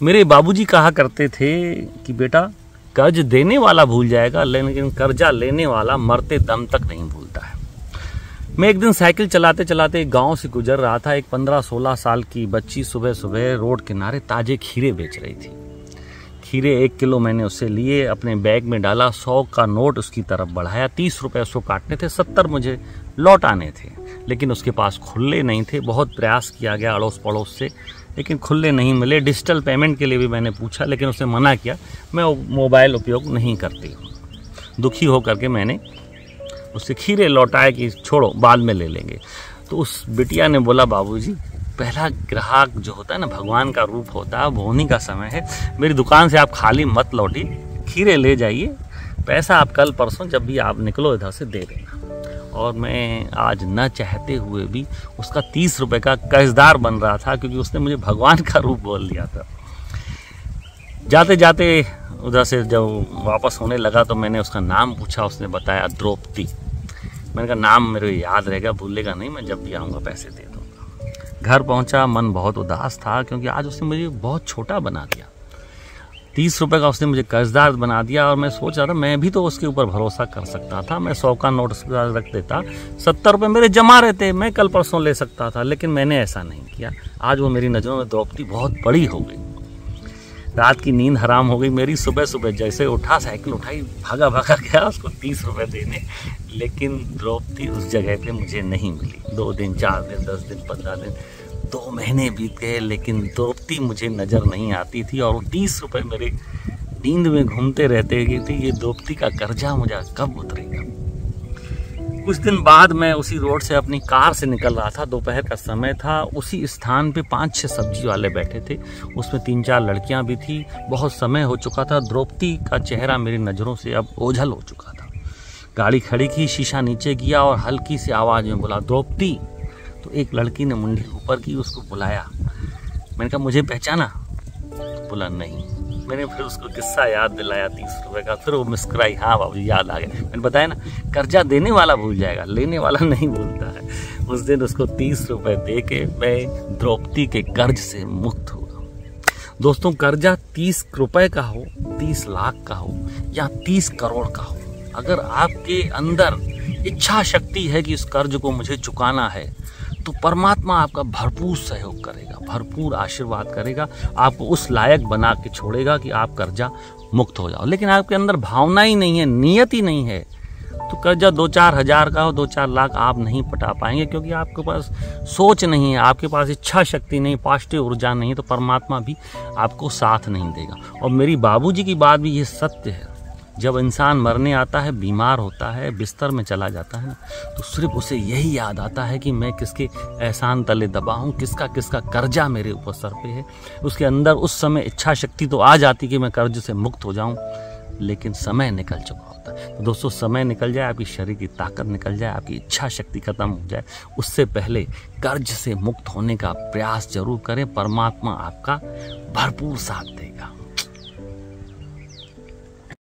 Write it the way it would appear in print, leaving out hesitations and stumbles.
मेरे बाबूजी कहा करते थे कि बेटा कर्ज देने वाला भूल जाएगा लेकिन कर्जा लेने वाला मरते दम तक नहीं भूलता है। मैं एक दिन साइकिल चलाते चलाते गांव से गुजर रहा था। एक 15-16 साल की बच्ची सुबह सुबह रोड किनारे ताजे खीरे बेच रही थी। खीरे 1 किलो मैंने उससे लिए, अपने बैग में डाला, 100 का नोट उसकी तरफ बढ़ाया। 30 रुपये उसको काटने थे, 70 मुझे लौटाने थे, लेकिन उसके पास खुले नहीं थे। बहुत प्रयास किया गया अड़ोस पड़ोस से, लेकिन खुले नहीं मिले। डिजिटल पेमेंट के लिए भी मैंने पूछा, लेकिन उसने मना किया, मैं मोबाइल उपयोग नहीं करती हूँ। दुखी होकर के मैंने उससे खीरे लौटाए कि छोड़ो बाद में ले लेंगे। तो उस बिटिया ने बोला, बाबूजी पहला ग्राहक जो होता है ना भगवान का रूप होता है, बोनी का समय है, मेरी दुकान से आप खाली मत लौटी, खीरे ले जाइए, पैसा आप कल परसों जब भी आप निकलो इधर से दे देना। और मैं आज न चाहते हुए भी उसका 30 रुपये का कर्जदार बन रहा था, क्योंकि उसने मुझे भगवान का रूप बोल दिया था। जाते जाते उधर से जब वापस होने लगा तो मैंने उसका नाम पूछा, उसने बताया द्रौपदी। मैंने कहा नाम मेरे याद रहेगा, भूलेगा नहीं, मैं जब भी आऊँगा पैसे दे दूँगा। घर पहुँचा, मन बहुत उदास था, क्योंकि आज उसने मुझे बहुत छोटा बना दिया। 30 रुपये का उसने मुझे कर्जदार बना दिया। और मैं सोच रहा था मैं भी तो उसके ऊपर भरोसा कर सकता था, मैं 100 का नोट उसके साथ रख देता, 70 रुपये मेरे जमा रहते, मैं कल परसों ले सकता था, लेकिन मैंने ऐसा नहीं किया। आज वो मेरी नज़रों में द्रौपदी बहुत बड़ी हो गई। रात की नींद हराम हो गई मेरी। सुबह सुबह जैसे उठा, साइकिल उठाई, भागा भागा गया उसको 30 रुपये देने, लेकिन द्रौपदी उस जगह पे मुझे नहीं मिली। 2 दिन, 4 दिन, 10 दिन, 15 दिन, 2 महीने बीत गए, लेकिन द्रौपदी मुझे नज़र नहीं आती थी। और वो 30 रुपये मेरे नींद में घूमते रहते कि थी, ये द्रौपदी का कर्जा मुझे कब उतरेगा। कुछ दिन बाद मैं उसी रोड से अपनी कार से निकल रहा था, दोपहर का समय था। उसी स्थान पे 5-6 सब्जी वाले बैठे थे, उसमें 3-4 लड़कियां भी थी। बहुत समय हो चुका था, द्रौपदी का चेहरा मेरी नज़रों से अब ओझल हो चुका था। गाड़ी खड़ी की, शीशा नीचे किया और हल्की सी आवाज़ में बोला, द्रौपदी। तो एक लड़की ने मुंडी ऊपर की, उसको बुलाया। मैंने कहा मुझे पहचाना? तो बोला नहीं। मैंने फिर उसको किस्सा याद दिलाया 30 रुपये का, फिर वो मुस्कुराई, हाँ बाबूजी याद आ गया। मैंने बताया ना, कर्जा देने वाला भूल जाएगा, लेने वाला नहीं भूलता है। उस दिन उसको 30 रुपये दे के मैं द्रौपदी के कर्ज से मुक्त हुआ। दोस्तों, कर्जा 30 रुपये का हो, 30 लाख का हो या 30 करोड़ का हो, अगर आपके अंदर इच्छा शक्ति है कि इस कर्ज को मुझे चुकाना है, तो परमात्मा आपका भरपूर सहयोग करेगा, भरपूर आशीर्वाद करेगा, आपको उस लायक बना के छोड़ेगा कि आप कर्जा मुक्त हो जाओ। लेकिन आपके अंदर भावना ही नहीं है, नियत ही नहीं है, तो कर्जा 2-4 हज़ार का हो, 2-4 लाख आप नहीं पटा पाएंगे, क्योंकि आपके पास सोच नहीं है, आपके पास इच्छा शक्ति नहीं, पॉजिटिव ऊर्जा नहीं, तो परमात्मा भी आपको साथ नहीं देगा। और मेरी बाबूजी की बात भी ये सत्य है, जब इंसान मरने आता है, बीमार होता है, बिस्तर में चला जाता है ना, तो सिर्फ उसे यही याद आता है कि मैं किसके एहसान तले दबा हूँ, किसका किसका कर्जा मेरे ऊपर सर पे है। उसके अंदर उस समय इच्छा शक्ति तो आ जाती कि मैं कर्ज से मुक्त हो जाऊँ, लेकिन समय निकल चुका होता है। तो दोस्तों, समय निकल जाए, आपकी शरीर की ताकत निकल जाए, आपकी इच्छा शक्ति खत्म हो जाए, उससे पहले कर्ज से मुक्त होने का प्रयास जरूर करें। परमात्मा आपका भरपूर साथ देगा।